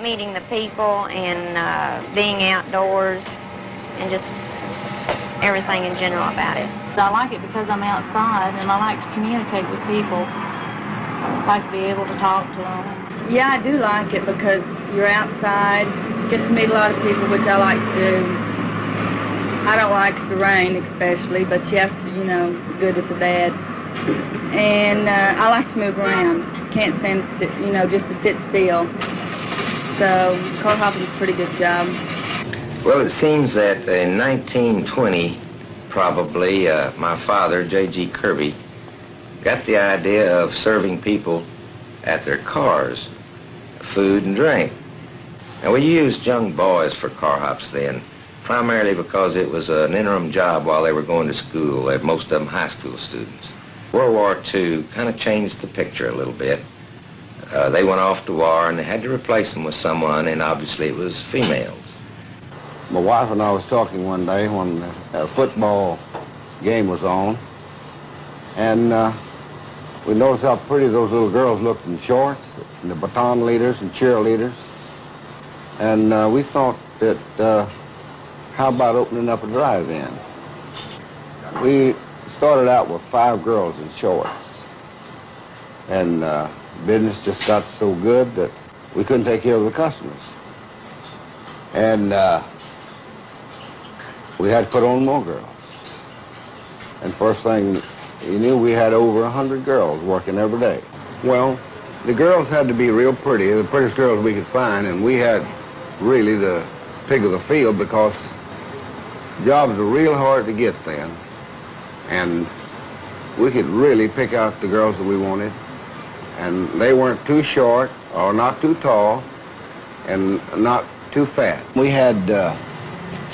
meeting the people and being outdoors and just everything in general about it. I like it because I'm outside and I like to communicate with people. I like to be able to talk to them. Yeah, I do like it because you're outside, get to meet a lot of people, which I like to do. I don't like the rain especially, but you have to, you know, good with the bad. And I like to move around. Can't stand, you know, just to sit still. So car hopping is a pretty good job. Well, it seems that in 1920, probably, my father, J.G. Kirby, got the idea of serving people at their cars, food and drink. And we used young boys for car hops then, primarily because it was an interim job while they were going to school. Most of them high school students. World War II kind of changed the picture a little bit. They went off to war and they had to replace them with someone, and obviously it was females. My wife and I was talking one day when a football game was on, and we noticed how pretty those little girls looked in shorts, and the baton leaders and cheerleaders. And we thought that, how about opening up a drive-in? We started out with 5 girls in shorts. And business just got so good that we couldn't take care of the customers. And we had to put on more girls. And first thing you knew, we had over 100 girls working every day. Well, the girls had to be real pretty, the prettiest girls we could find, and we had really the pick of the field because jobs were real hard to get then. And we could really pick out the girls that we wanted. And they weren't too short or not too tall and not too fat. We had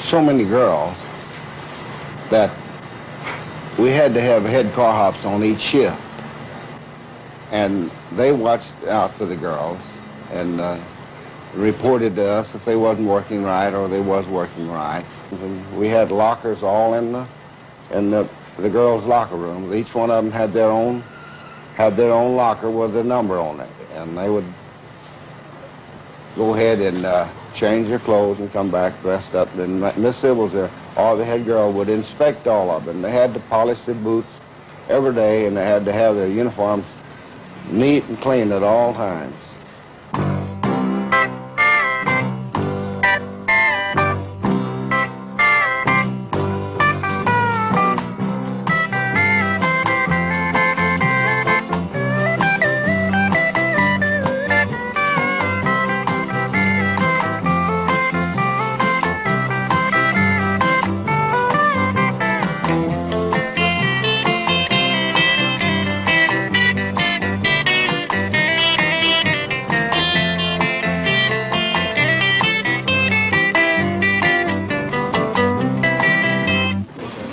so many girls that we had to have head car hops on each shift. And they watched out for the girls and reported to us if they wasn't working right or they was working right. And we had lockers all in the girls' locker rooms. Each one of them had their own locker with a number on it, and they would go ahead and change their clothes and come back dressed up. And Miss Sybil's there, or the head girl would inspect all of them. They had to polish their boots every day, and they had to have their uniforms neat and clean at all times.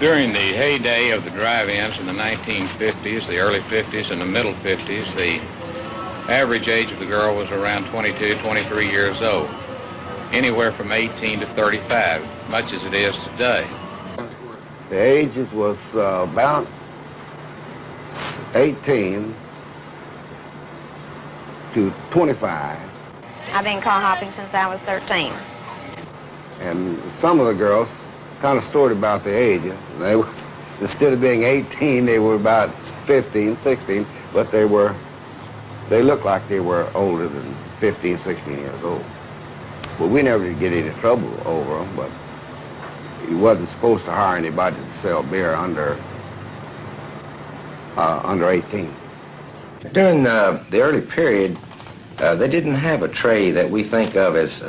During the heyday of the drive-ins in the 1950s, the early 50s and the middle 50s, the average age of the girl was around 22, 23 years old, anywhere from 18 to 35, much as it is today. The ages was about 18 to 25. I've been car hopping since I was 13. And some of the girls kind of stored about the age. They was, instead of being 18, they were about 15, 16, but they looked like they were older than 15, 16 years old. Well, we never did get any trouble over them, but he wasn't supposed to hire anybody to sell beer under 18. During the early period, they didn't have a tray that we think of as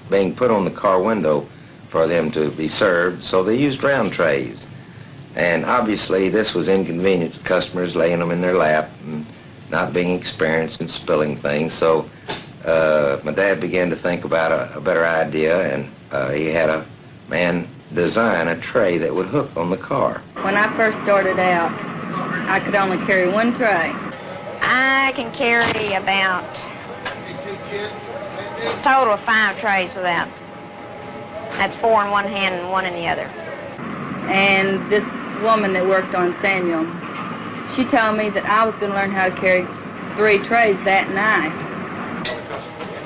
being put on the car window for them to be served, so they used round trays. And obviously this was inconvenient to customers, laying them in their lap and not being experienced in spilling things. So my dad began to think about a better idea, and he had a man design a tray that would hook on the car. When I first started out, I could only carry one tray. I can carry about a total of 5 trays without. That's 4 in one hand and 1 in the other. And this woman that worked on Samuel, she told me that I was going to learn how to carry 3 trays that night.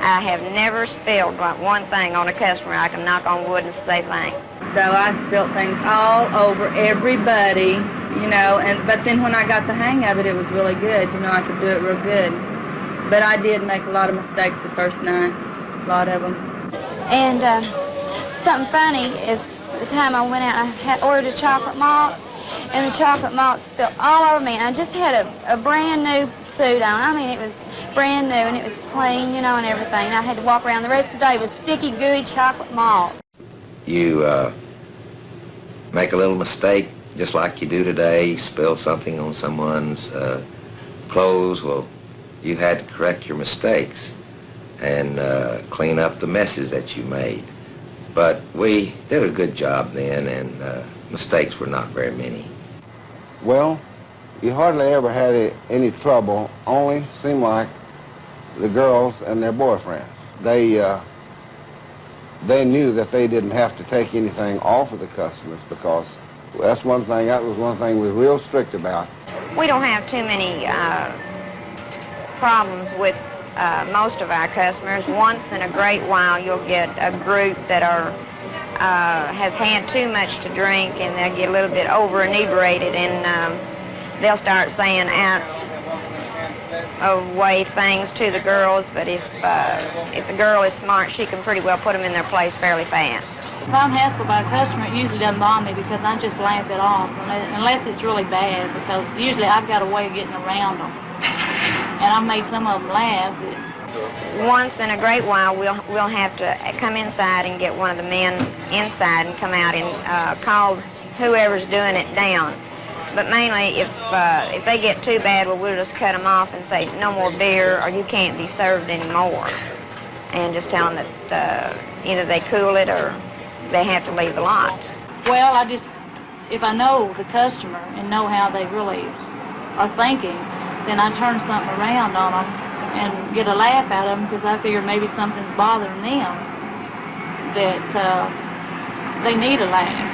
I have never spilled but one thing on a customer. I can knock on wood and say thanks. So I spilled things all over everybody, you know, but then when I got the hang of it, it was really good. You know, I could do it real good. But I did make a lot of mistakes the first night, a lot of them. And something funny is the time I went out, I had ordered a chocolate malt, and the chocolate malt spilled all over me. And I just had a brand new suit on. I mean, it was brand new, and it was clean, you know, and everything. And I had to walk around the rest of the day with sticky, gooey chocolate malt. You make a little mistake, just like you do today, spill something on someone's clothes. Well, you had to correct your mistakes and clean up the messes that you made. But we did a good job then, and mistakes were not very many. Well, you hardly ever had any trouble, only seemed like the girls and their boyfriends. They knew that they didn't have to take anything off of the customers, because that was one thing we were real strict about. We don't have too many problems with most of our customers. Once in a great while you'll get a group that has had too much to drink, and they'll get a little bit over inebriated, and they'll start saying out of way things to the girls. But if the girl is smart, she can pretty well put them in their place fairly fast. If I'm hassled by a customer, it usually doesn't bother me, because I just laugh it off, unless it's really bad, because usually I've got a way of getting around them. And I've made some of them laugh. Once in a great while, we'll have to come inside and get one of the men inside and come out and call whoever's doing it down. But mainly, if they get too bad, well, we'll just cut them off and say, no more beer, or you can't be served anymore. And just tell them that either they cool it or they have to leave the lot. Well, if I know the customer and know how they really are thinking, then I turn something around on them and get a laugh out of them, because I figure maybe something's bothering them, that they need a laugh.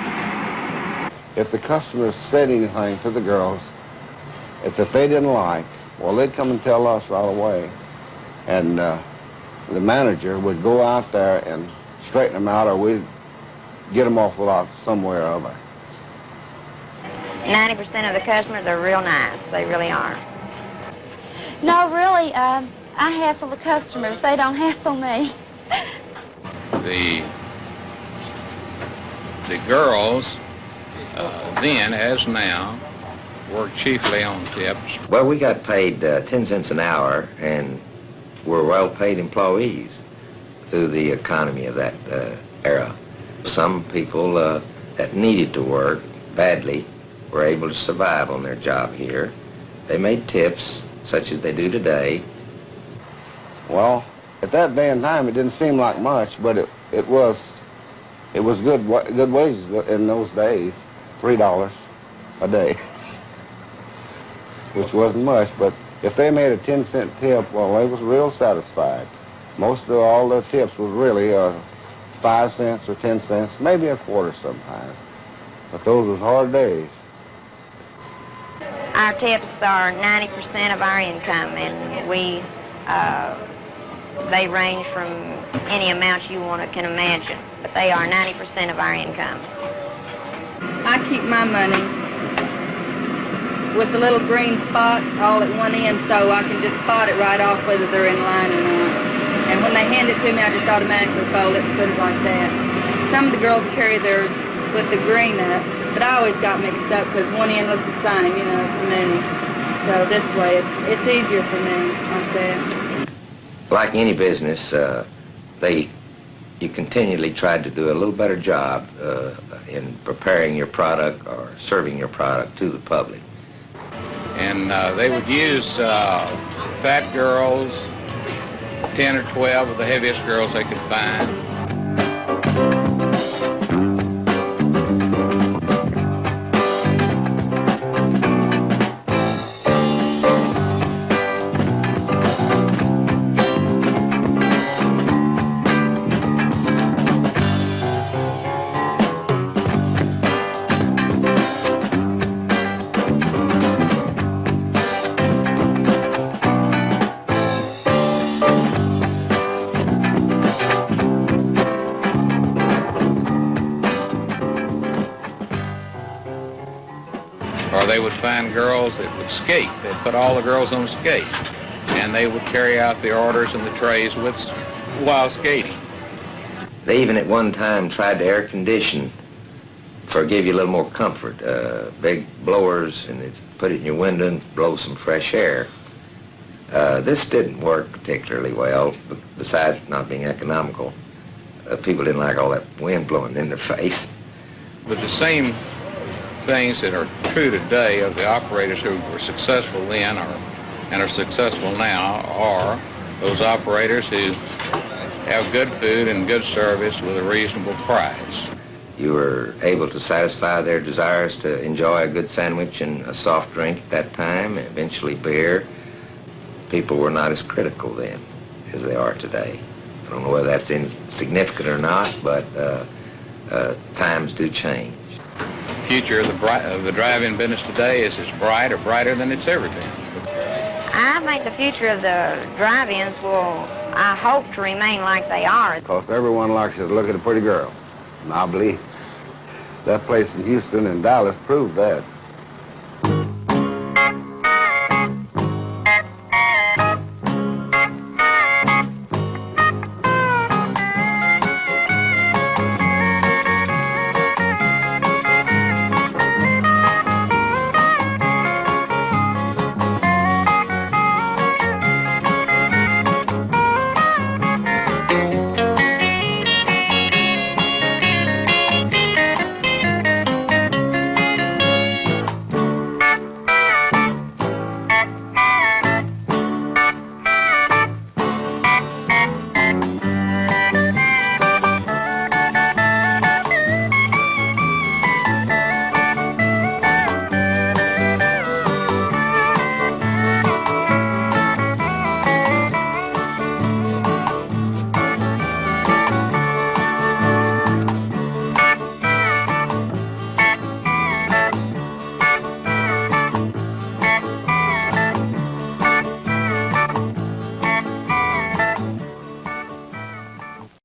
If the customers said anything to the girls that they didn't like, well, they'd come and tell us right away. And the manager would go out there and straighten them out, or we'd get them off without somewhere or other. 90% of the customers are real nice. They really are. No, really, I hassle the customers. They don't hassle me. The girls, then as now, work chiefly on tips. Well, we got paid 10 cents an hour, and we're well-paid employees through the economy of that era. Some people that needed to work badly were able to survive on their job here. They made tips, such as they do today. Well, at that day and time, it didn't seem like much, but it was good wages in those days. $3 a day, which wasn't much. But if they made a 10-cent tip, well, they was real satisfied. Most of all their tips was really 5 cents or 10 cents, maybe a quarter sometimes. But those was hard days. Our tips are 90% of our income, and they range from any amount you can imagine, but they are 90% of our income. I keep my money with the little green spots all at one end, so I can just spot it right off whether they're in line or not. And when they hand it to me, I just automatically fold it and put it like that. Some of the girls carry theirs with the green up, but I always got mixed up because one end looks the same, you know, to me. So this way, it's easier for me like that. Like any business, you continually tried to do a little better job in preparing your product or serving your product to the public. And they would use fat girls, 10 or 12 of the heaviest girls they could find. they would find girls that would skate. They'd put all the girls on skates, and they would carry out the orders and the trays while skating. They even at one time tried to air condition for give you a little more comfort. Big blowers, and it's put it in your window and blow some fresh air. This didn't work particularly well, besides not being economical. People didn't like all that wind blowing in their face. But the same things that are true today of the operators who were successful then and are successful now are those operators who have good food and good service with a reasonable price. You were able to satisfy their desires to enjoy a good sandwich and a soft drink at that time, and eventually beer. People were not as critical then as they are today. I don't know whether that's insignificant or not, but times do change. The future of the drive-in business today is as bright or brighter than it's ever been. I think the future of the drive-ins will, I hope, to remain like they are. Because everyone likes to look at a pretty girl. And I believe that place in Houston and Dallas proved that.